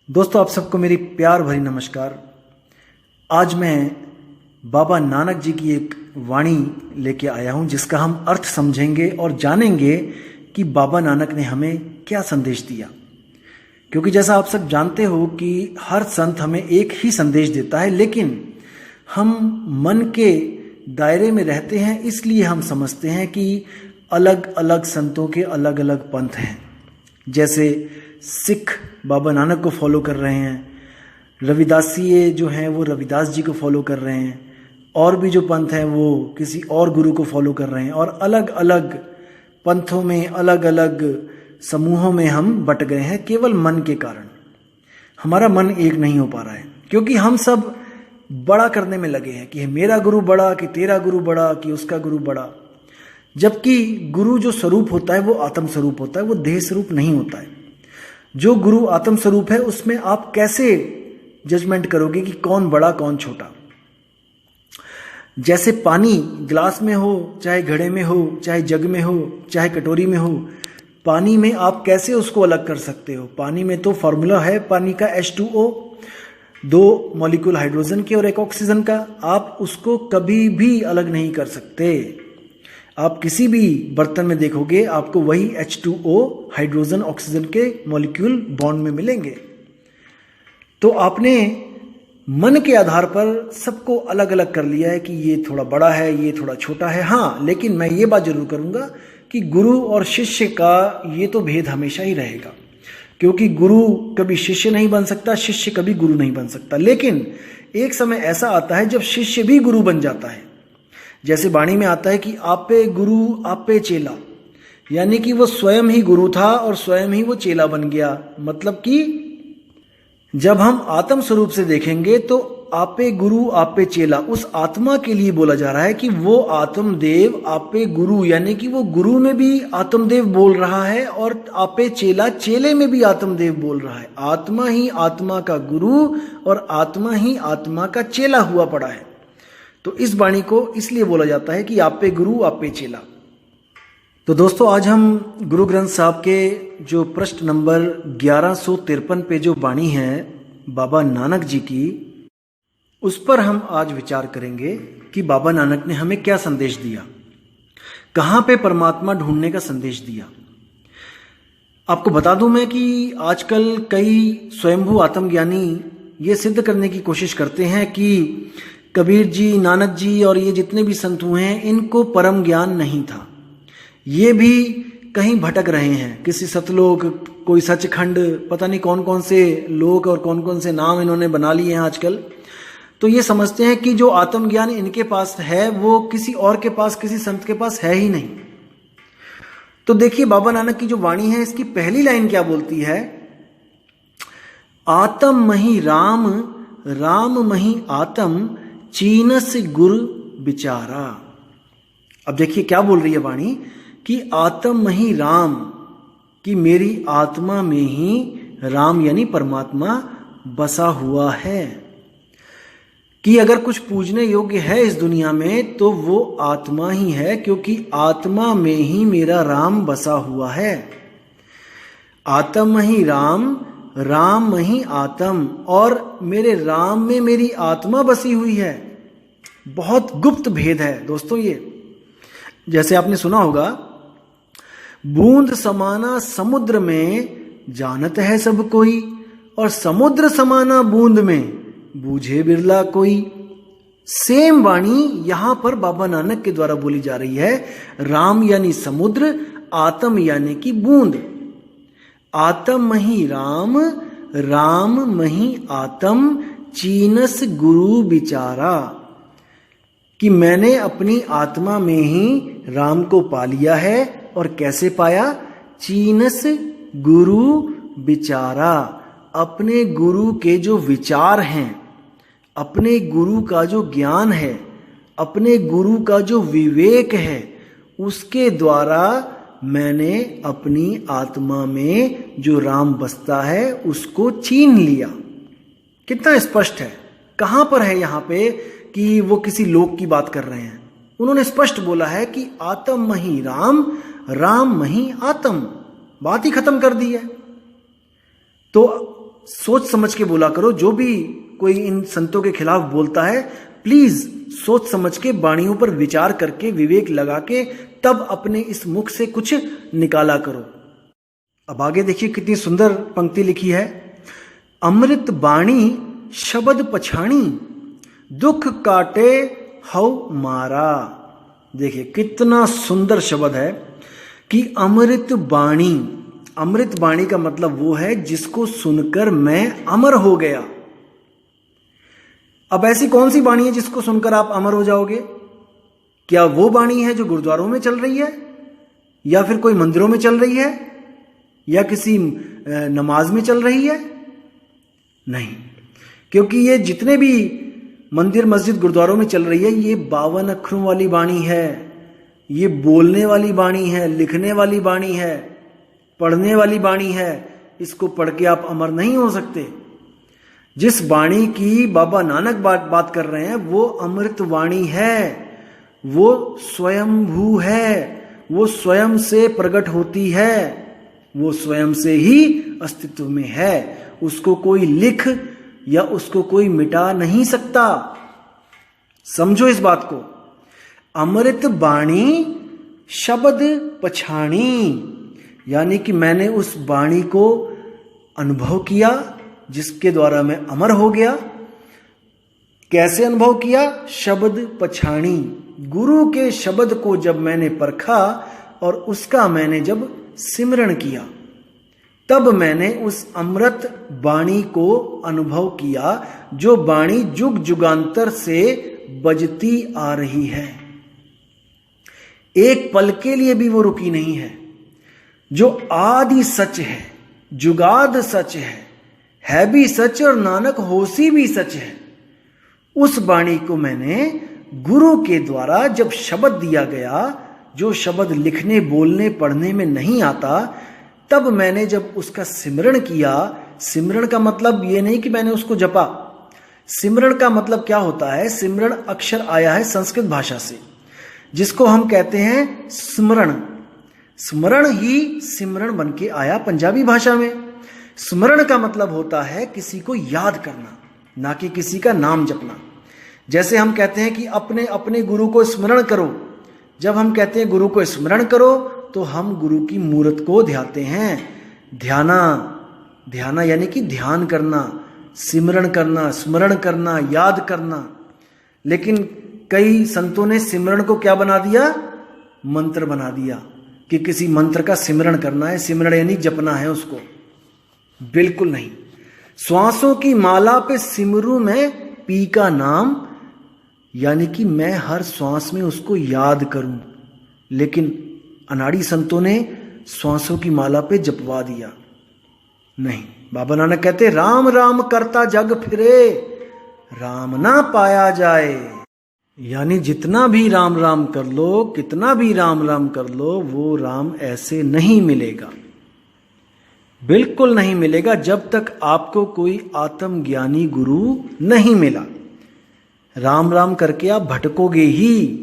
दोस्तों, आप सबको मेरी प्यार भरी नमस्कार। आज मैं बाबा नानक जी की एक वाणी लेके आया हूं, जिसका हम अर्थ समझेंगे और जानेंगे कि बाबा नानक ने हमें क्या संदेश दिया। क्योंकि जैसा आप सब जानते हो कि हर संत हमें एक ही संदेश देता है, लेकिन हम मन के दायरे में रहते हैं, इसलिए हम समझते हैं कि अलग अलग संतों के अलग अलग पंथ हैं। जैसे सिख बाबा नानक को फॉलो कर रहे हैं, रविदासीय जो हैं वो रविदास जी को फॉलो कर रहे हैं, और भी जो पंथ हैं वो किसी और गुरु को फॉलो कर रहे हैं, और अलग अलग पंथों में अलग अलग समूहों में हम बट गए हैं केवल मन के कारण। हमारा मन एक नहीं हो पा रहा है, क्योंकि हम सब बड़ा करने में लगे हैं कि मेरा गुरु बड़ा, कि तेरा गुरु बड़ा, कि उसका गुरु बड़ा। जबकि गुरु जो स्वरूप होता है वो आत्म स्वरूप होता है, वो देह स्वरूप नहीं होता है। जो गुरु आत्म स्वरूप है उसमें आप कैसे जजमेंट करोगे कि कौन बड़ा कौन छोटा। जैसे पानी गिलास में हो, चाहे घड़े में हो, चाहे जग में हो, चाहे कटोरी में हो, पानी में आप कैसे उसको अलग कर सकते हो। पानी में तो फॉर्मूला है पानी का H2O, 2 मॉलिक्यूल हाइड्रोजन के और 1 ऑक्सीजन का। आप उसको कभी भी अलग नहीं कर सकते। आप किसी भी बर्तन में देखोगे आपको वही H2O हाइड्रोजन ऑक्सीजन के मॉलिक्यूल बॉन्ड में मिलेंगे। तो आपने मन के आधार पर सबको अलग अलग कर लिया है कि ये थोड़ा बड़ा है, ये थोड़ा छोटा है। हाँ, लेकिन मैं ये बात जरूर करूंगा कि गुरु और शिष्य का ये तो भेद हमेशा ही रहेगा, क्योंकि गुरु कभी शिष्य नहीं बन सकता, शिष्य कभी गुरु नहीं बन सकता। लेकिन एक समय ऐसा आता है जब शिष्य भी गुरु बन जाता है। जैसे वाणी में आता है कि आपे गुरु आपे चेला, यानी कि वो स्वयं ही गुरु था और स्वयं ही वो चेला बन गया। मतलब कि जब हम आत्म स्वरूप से देखेंगे तो आपे गुरु आपे चेला उस आत्मा के लिए बोला जा रहा है कि वो आत्मदेव आपे गुरु, यानी कि वो गुरु में भी आत्मदेव बोल रहा है और आपे चेला चेले में भी आत्मदेव बोल रहा है। आत्मा ही आत्मा का गुरु और आत्मा ही आत्मा का चेला हुआ पड़ा है। तो इस वाणी को इसलिए बोला जाता है कि आप पे गुरु आप पे चेला। तो दोस्तों, आज हम गुरु ग्रंथ साहब के जो पृष्ठ नंबर 1153 पे जो वाणी है बाबा नानक जी की, उस पर हम आज विचार करेंगे कि बाबा नानक ने हमें क्या संदेश दिया, कहाँ पे परमात्मा ढूंढने का संदेश दिया। आपको बता दूं मैं कि आजकल कई स्वयंभू आत्मज्ञानी ये सिद्ध करने की कोशिश करते हैं कि कबीर जी, नानक जी और ये जितने भी संत हुए हैं इनको परम ज्ञान नहीं था। ये भी कहीं भटक रहे हैं, किसी सतलोक, कोई सचखंड, पता नहीं कौन कौन से लोक और कौन कौन से नाम इन्होंने बना लिए हैं आजकल। तो ये समझते हैं कि जो आत्मज्ञान इनके पास है वो किसी और के पास, किसी संत के पास है ही नहीं। तो देखिए बाबा नानक की जो वाणी है इसकी पहली लाइन क्या बोलती है, आत्म मही राम, राम मही आत्म, चीनस गुरु बिचारा। अब देखिए क्या बोल रही है वाणी कि आत्म ही राम, कि मेरी आत्मा में ही राम यानी परमात्मा बसा हुआ है, कि अगर कुछ पूजने योग्य है इस दुनिया में तो वो आत्मा ही है, क्योंकि आत्मा में ही मेरा राम बसा हुआ है। आत्म ही राम, राम ही आत्म, और मेरे राम में मेरी आत्मा बसी हुई है। बहुत गुप्त भेद है दोस्तों ये। जैसे आपने सुना होगा, बूंद समाना समुद्र में जानत है सब कोई, और समुद्र समाना बूंद में बूझे बिरला कोई। सेम वाणी यहां पर बाबा नानक के द्वारा बोली जा रही है। राम यानी समुद्र, आत्म यानी कि बूंद। आत्म मही राम, राम मही आत्म, चीनस गुरु बिचारा, कि मैंने अपनी आत्मा में ही राम को पा लिया है। और कैसे पाया, चीनस गुरु बिचारा, अपने गुरु के जो विचार हैं, अपने गुरु का जो ज्ञान है, अपने गुरु का जो विवेक है, उसके द्वारा मैंने अपनी आत्मा में जो राम बसता है उसको छीन लिया। कितना स्पष्ट है, कहां पर है यहां पे कि वो किसी लोक की बात कर रहे हैं। उन्होंने स्पष्ट बोला है कि आत्म मही राम, राम मही आत्म, बात ही खत्म कर दी है। तो सोच समझ के बोला करो। जो भी कोई इन संतों के खिलाफ बोलता है, प्लीज सोच समझ के, वाणियों पर विचार करके, विवेक लगा के तब अपने इस मुख से कुछ निकाला करो। अब आगे देखिए कितनी सुंदर पंक्ति लिखी है। अमृत बाणी शब्द पछाणी, दुख काटे हव मारा। देखिए कितना सुंदर शब्द है कि अमृत बाणी। अमृत बाणी का मतलब वो है जिसको सुनकर मैं अमर हो गया। अब ऐसी कौन सी बाणी है जिसको सुनकर आप अमर हो जाओगे? क्या वो बाणी है जो गुरुद्वारों में चल रही है, या फिर कोई मंदिरों में चल रही है, या किसी नमाज में चल रही है? नहीं, क्योंकि ये जितने भी मंदिर मस्जिद गुरुद्वारों में चल रही है, ये 52 अक्षरों वाली बाणी है, ये बोलने वाली बाणी है, लिखने वाली बाणी है, पढ़ने वाली बाणी है। इसको पढ़ के आप अमर नहीं हो सकते। जिस वाणी की बाबा नानक बात कर रहे हैं वो अमृत वाणी है, वो स्वयंभू है, वो स्वयं से प्रकट होती है, वो स्वयं से ही अस्तित्व में है। उसको कोई लिख या उसको कोई मिटा नहीं सकता। समझो इस बात को। अमृत बाणी शब्द पछाणी, यानी कि मैंने उस वाणी को अनुभव किया जिसके द्वारा मैं अमर हो गया। कैसे अनुभव किया? शब्द पछाणी, गुरु के शब्द को जब मैंने परखा और उसका मैंने जब सिमरण किया, तब मैंने उस अमृत वाणी को अनुभव किया, जो वाणी जुग जुगांतर से बजती आ रही है। एक पल के लिए भी वो रुकी नहीं है। जो आदि सच है, जुगाद सच है भी सच और नानक होसी भी सच है। उस वाणी को मैंने गुरु के द्वारा जब शब्द दिया गया, जो शब्द लिखने बोलने पढ़ने में नहीं आता, तब मैंने जब उसका सिमरण किया। सिमरण का मतलब ये नहीं कि मैंने उसको जपा। सिमरण का मतलब क्या होता है? सिमरण अक्षर आया है संस्कृत भाषा से, जिसको हम कहते हैं स्मरण। स्मरण ही सिमरण बन के आया पंजाबी भाषा में। स्मरण का मतलब होता है किसी को याद करना, ना कि किसी का नाम जपना। जैसे हम कहते हैं कि अपने अपने गुरु को स्मरण करो। जब हम कहते हैं गुरु को स्मरण करो, तो हम गुरु की मूर्त को ध्याते हैं। ध्याना यानी कि ध्यान करना, सिमरण करना, स्मरण करना, याद करना। लेकिन कई संतों ने सिमरण को क्या बना दिया? मंत्र बना दिया कि किसी मंत्र का सिमरण करना है। सिमरण यानी जपना है उसको। बिल्कुल नहीं। श्वासों की माला पे सिमरू में पी का नाम, यानी कि मैं हर श्वास में उसको याद करूं। लेकिन अनाड़ी संतों ने श्वासों की माला पे जपवा दिया। नहीं, बाबा नानक कहते राम राम करता जग फिरे, राम ना पाया जाए। यानी जितना भी राम राम कर लो, कितना भी राम राम कर लो, वो राम ऐसे नहीं मिलेगा, बिल्कुल नहीं मिलेगा, जब तक आपको कोई आत्मज्ञानी गुरु नहीं मिला। राम राम करके आप भटकोगे ही।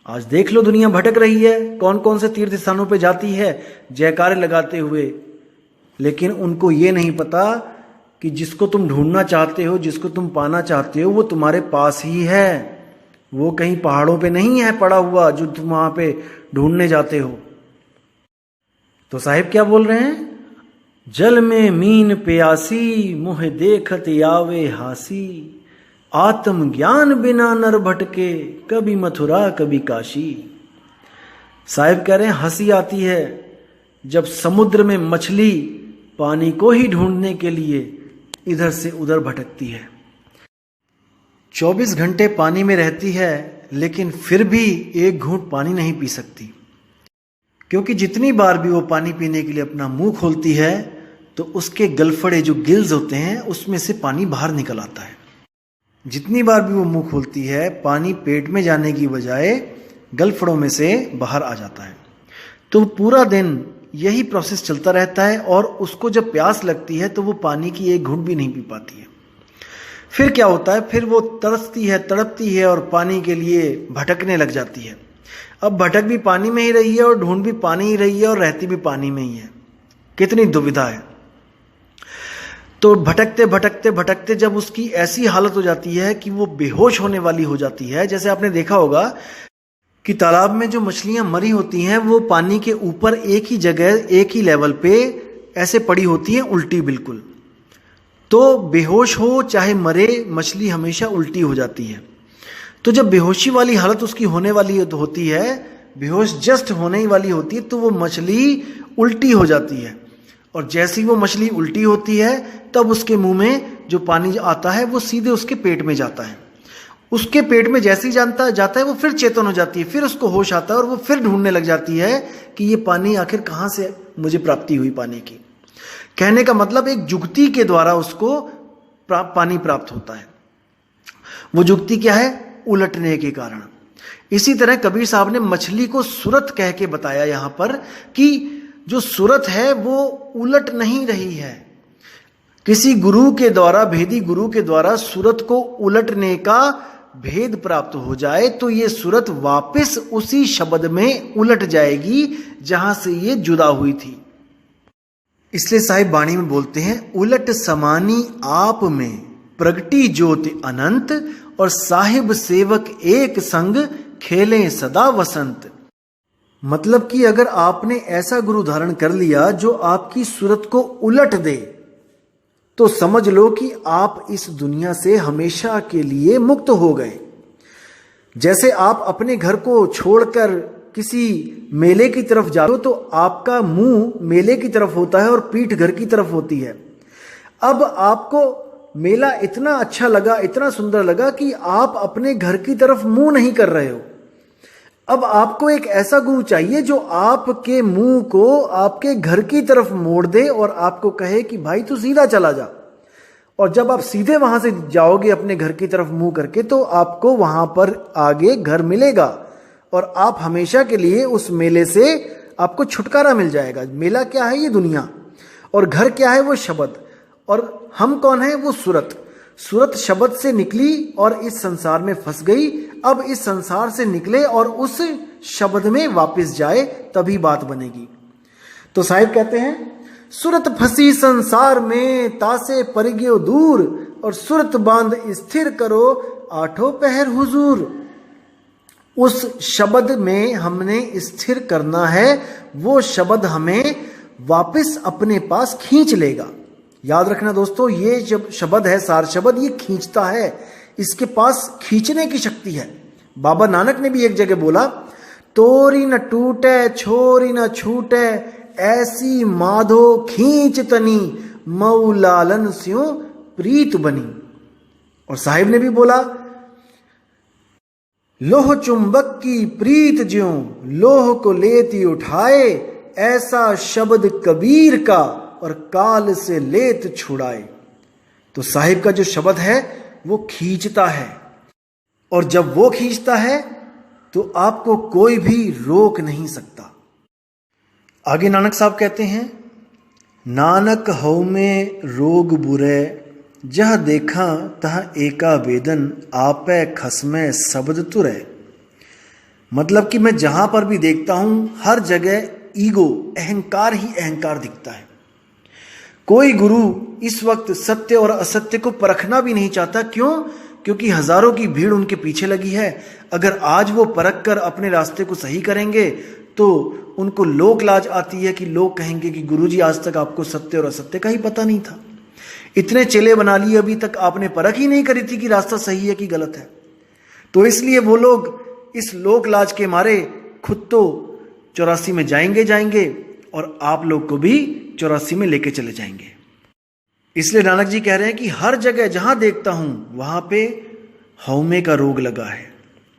आज देख लो दुनिया भटक रही है, कौन कौन से तीर्थ स्थानों पे जाती है जयकारे लगाते हुए, लेकिन उनको ये नहीं पता कि जिसको तुम ढूंढना चाहते हो, जिसको तुम पाना चाहते हो, वो तुम्हारे पास ही है। वो कहीं पहाड़ों पे नहीं है पड़ा हुआ जो तुम वहां पे ढूंढने जाते हो। तो साहिब क्या बोल रहे हैं? जल में मीन प्यासी, मुह देखत आवे हासी, आत्म ज्ञान बिना नर भटके, कभी मथुरा कभी काशी। साहिब कह रहे हैं हंसी आती है जब समुद्र में मछली पानी को ही ढूंढने के लिए इधर से उधर भटकती है। 24 घंटे पानी में रहती है, लेकिन फिर भी एक घूंट पानी नहीं पी सकती, क्योंकि जितनी बार भी वो पानी पीने के लिए अपना मुंह खोलती है, तो उसके गलफड़े जो गिल्स होते हैं उसमें से पानी बाहर निकल आता है। जितनी बार भी वो मुंह खोलती है, पानी पेट में जाने की बजाय गलफड़ों में से बाहर आ जाता है। तो पूरा दिन यही प्रोसेस चलता रहता है, और उसको जब प्यास लगती है तो वो पानी की एक घूंट भी नहीं पी पाती है। फिर क्या होता है? फिर वो तरसती है, तड़पती है और पानी के लिए भटकने लग जाती है। अब भटक भी पानी में ही रही है और ढूंढ भी पानी ही रही है और रहती भी पानी में ही है। कितनी दुविधा है। तो भटकते भटकते भटकते जब उसकी ऐसी हालत हो जाती है कि वो बेहोश होने वाली हो जाती है, जैसे आपने देखा होगा कि तालाब में जो मछलियां मरी होती हैं वो पानी के ऊपर एक ही जगह एक ही लेवल पे ऐसे पड़ी होती हैं उल्टी बिल्कुल। तो बेहोश हो चाहे मरे, मछली हमेशा उल्टी हो जाती है। तो जब बेहोशी वाली हालत उसकी होने वाली होती है, बेहोश जस्ट होने ही वाली होती है, तो वो मछली उल्टी हो जाती है। और जैसे ही वो मछली उल्टी होती है तब उसके मुंह में जो पानी आता है वो सीधे उसके पेट में जाता है। उसके पेट में जैसे ही जाता है वो फिर चेतन हो जाती है, फिर उसको होश आता है और वो फिर ढूंढने लग जाती है कि ये पानी आखिर कहाँ से मुझे प्राप्ति हुई पानी की। कहने का मतलब एक जुगती के द्वारा उसको पानी प्राप्त होता है। वो जुगती क्या है? उलटने के कारण। इसी तरह कबीर साहब ने मछली को सूरत कह के बताया यहां पर कि जो सूरत है वो उलट नहीं रही है। किसी गुरु के द्वारा, भेदी गुरु के द्वारा सूरत को उलटने का भेद प्राप्त हो जाए तो ये सूरत वापस उसी शब्द में उलट जाएगी जहां से ये जुदा हुई थी। इसलिए साहिब बाणी में बोलते हैं, उलट समानी आप में प्रगटी ज्योति अनंत, और साहिब सेवक एक संग खेलें सदा वसंत। मतलब कि अगर आपने ऐसा गुरु धारण कर लिया जो आपकी सूरत को उलट दे तो समझ लो कि आप इस दुनिया से हमेशा के लिए मुक्त हो गए। जैसे आप अपने घर को छोड़कर किसी मेले की तरफ जाते हो तो आपका मुंह मेले की तरफ होता है और पीठ घर की तरफ होती है। अब आपको मेला इतना अच्छा लगा, इतना सुंदर लगा कि आप अपने घर की तरफ मुंह नहीं कर रहे हो। अब आपको एक ऐसा गुरु चाहिए जो आपके मुंह को आपके घर की तरफ मोड़ दे और आपको कहे कि भाई तू सीधा चला जा। और जब आप सीधे वहां से जाओगे अपने घर की तरफ मुंह करके तो आपको वहां पर आगे घर मिलेगा और आप हमेशा के लिए उस मेले से आपको छुटकारा मिल जाएगा। मेला क्या है? ये दुनिया। और घर क्या है? वो शब्द। और हम कौन है? वो सूरत। सूरत शब्द से निकली और इस संसार में फंस गई। अब इस संसार से निकले और उस शब्द में वापस जाए तभी बात बनेगी। तो साहिब कहते हैं, सूरत फंसी संसार में तासे परिग्यो दूर, और सूरत बांध स्थिर करो आठों पहर हुजूर। उस शब्द में हमने स्थिर करना है, वो शब्द हमें वापस अपने पास खींच लेगा। याद रखना दोस्तों, ये जब शब्द है सार शब्द, ये खींचता है, इसके पास खींचने की शक्ति है। बाबा नानक ने भी एक जगह बोला, तोरी न टूटे छोरी न छूटे, ऐसी माधो खींच तनी, मऊ लालन स्यों प्रीत बनी। और साहिब ने भी बोला, लोह चुंबक की प्रीत ज्यों लोह को लेती उठाए, ऐसा शब्द कबीर का और काल से लेत छुड़ाए। तो साहिब का जो शब्द है वो खींचता है, और जब वो खींचता है तो आपको कोई भी रोक नहीं सकता। आगे नानक साहब कहते हैं, नानक हऊ में रोग बुरे, जह देखा तह एका वेदन, आपे खसमे शब्द तुरे। मतलब कि मैं जहां पर भी देखता हूं हर जगह ईगो, अहंकार ही अहंकार दिखता है। कोई गुरु इस वक्त सत्य और असत्य को परखना भी नहीं चाहता। क्यों? क्योंकि हजारों की भीड़ उनके पीछे लगी है। अगर आज वो परख कर अपने रास्ते को सही करेंगे तो उनको लोक लाज आती है कि लोग कहेंगे कि गुरुजी आज तक आपको सत्य और असत्य का ही पता नहीं था। इतने चेले बना लिए, अभी तक आपने परख ही नहीं करी थी कि रास्ता सही है कि गलत है। तो इसलिए वो लोग इस लोक लाज के मारे खुद तो 84 में जाएंगे और आप लोग को भी 84 में लेके चले जाएंगे। इसलिए नानक जी कह रहे हैं कि हर जगह जहां देखता हूं वहां पे हौमे का रोग लगा है,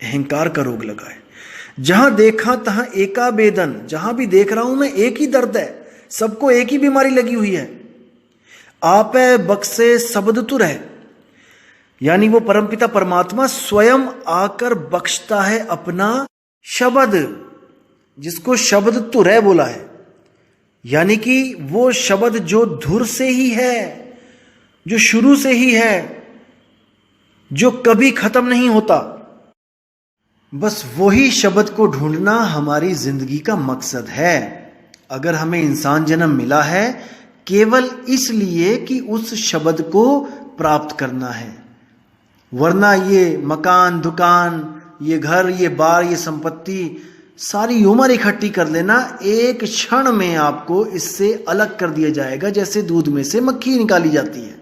अहंकार का रोग लगा है। जहां देखा तहां एका बेदन, जहां भी देख रहा हूं मैं एक ही दर्द है, सबको एक ही बीमारी लगी हुई है। आपे बख्शे शब्द तुर है, यानी वो परमपिता परमात्मा स्वयं आकर बख्शता है अपना शब्द, जिसको शब्द तुरै बोला है। यानी कि वो शब्द जो धुर से ही है, जो शुरू से ही है, जो कभी खत्म नहीं होता। बस वही शब्द को ढूंढना हमारी जिंदगी का मकसद है। अगर हमें इंसान जन्म मिला है केवल इसलिए कि उस शब्द को प्राप्त करना है। वरना ये मकान, दुकान, ये घर, ये बार, ये संपत्ति, सारी उम्र इकट्ठी कर लेना, एक क्षण में आपको इससे अलग कर दिया जाएगा, जैसे दूध में से मक्खी निकाली जाती है।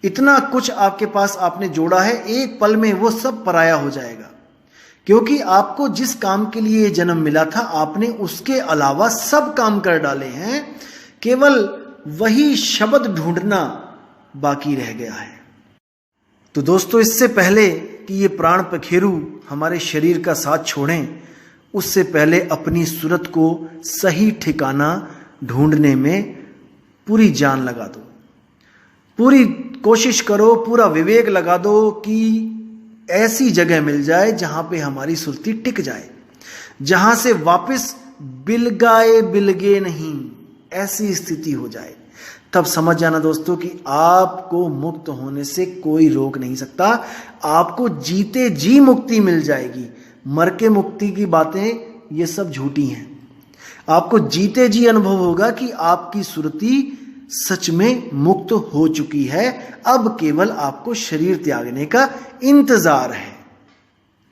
इतना कुछ आपके पास आपने जोड़ा है, एक पल में वो सब पराया हो जाएगा। क्योंकि आपको जिस काम के लिए जन्म मिला था, आपने उसके अलावा सब काम कर डाले हैं, केवल वही शब्द ढूंढना बाकी रह गया है। तो दोस्तों, इससे पहले कि ये प्राण पखेरु हमारे शरीर का साथ छोड़ें, उससे पहले अपनी सूरत को सही ठिकाना ढूंढने में पूरी जान लगा दो, पूरी कोशिश करो, पूरा विवेक लगा दो कि ऐसी जगह मिल जाए जहां पे हमारी सुरती टिक जाए, जहां से वापस बिलगे नहीं, ऐसी स्थिति हो जाए। तब समझ जाना दोस्तों कि आपको मुक्त होने से कोई रोक नहीं सकता। आपको जीते जी मुक्ति मिल जाएगी। मर के मुक्ति की बातें ये सब झूठी हैं। आपको जीते जी अनुभव होगा कि आपकी सुरती सच में मुक्त हो चुकी है। अब केवल आपको शरीर त्यागने का इंतजार है।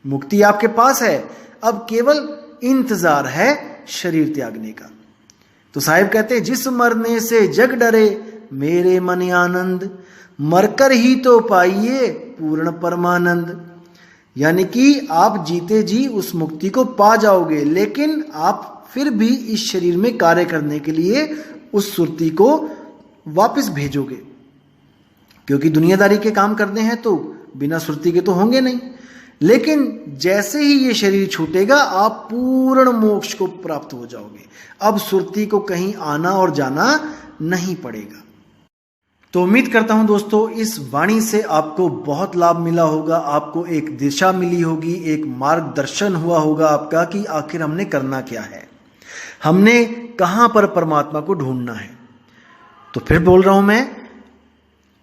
मुक्ति आपके पास है, अब केवल इंतजार है शरीर त्यागने का। तो साहिब कहते हैं, जिस मरने से जग डरे मेरे मन आनंद, मरकर ही तो पाइए पूर्ण परमानंद। यानी कि आप जीते जी उस मुक्ति को पा जाओगे, लेकिन आप फिर भी इस शरीर में कार्य करने के लिए उस सुरती को वापस भेजोगे, क्योंकि दुनियादारी के काम करने हैं तो बिना सुरती के तो होंगे नहीं। लेकिन जैसे ही ये शरीर छूटेगा, आप पूर्ण मोक्ष को प्राप्त हो जाओगे। अब सुरती को कहीं आना और जाना नहीं पड़ेगा। तो उम्मीद करता हूं दोस्तों, इस वाणी से आपको बहुत लाभ मिला होगा, आपको एक दिशा मिली होगी, एक मार्गदर्शन हुआ होगा आपका कि आखिर हमने करना क्या है, हमने कहां पर परमात्मा को ढूंढना है। तो फिर बोल रहा हूं मैं,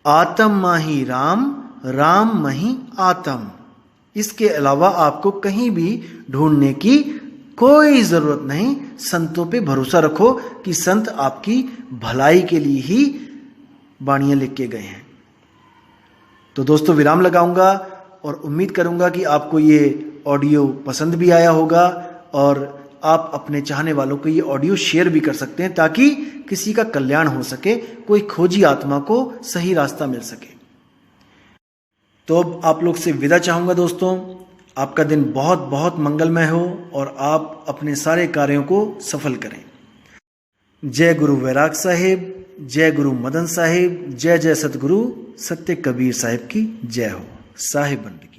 आत्म माही राम, राम मही आत्म। इसके अलावा आपको कहीं भी ढूंढने की कोई जरूरत नहीं। संतों पे भरोसा रखो कि संत आपकी भलाई के लिए ही वाणियां लिख के गए हैं। तो दोस्तों, विराम लगाऊंगा और उम्मीद करूंगा कि आपको ये ऑडियो पसंद भी आया होगा और आप अपने चाहने वालों को ये ऑडियो शेयर भी कर सकते हैं, ताकि किसी का कल्याण हो सके, कोई खोजी आत्मा को सही रास्ता मिल सके। तो अब आप लोग से विदा चाहूंगा दोस्तों। आपका दिन बहुत बहुत मंगलमय हो और आप अपने सारे कार्यों को सफल करें। जय गुरु वैराग साहिब, जय गुरु मदन साहिब, जय जय सतगुरु सत्य कबीर साहिब की जय हो। साहिब बंदगी।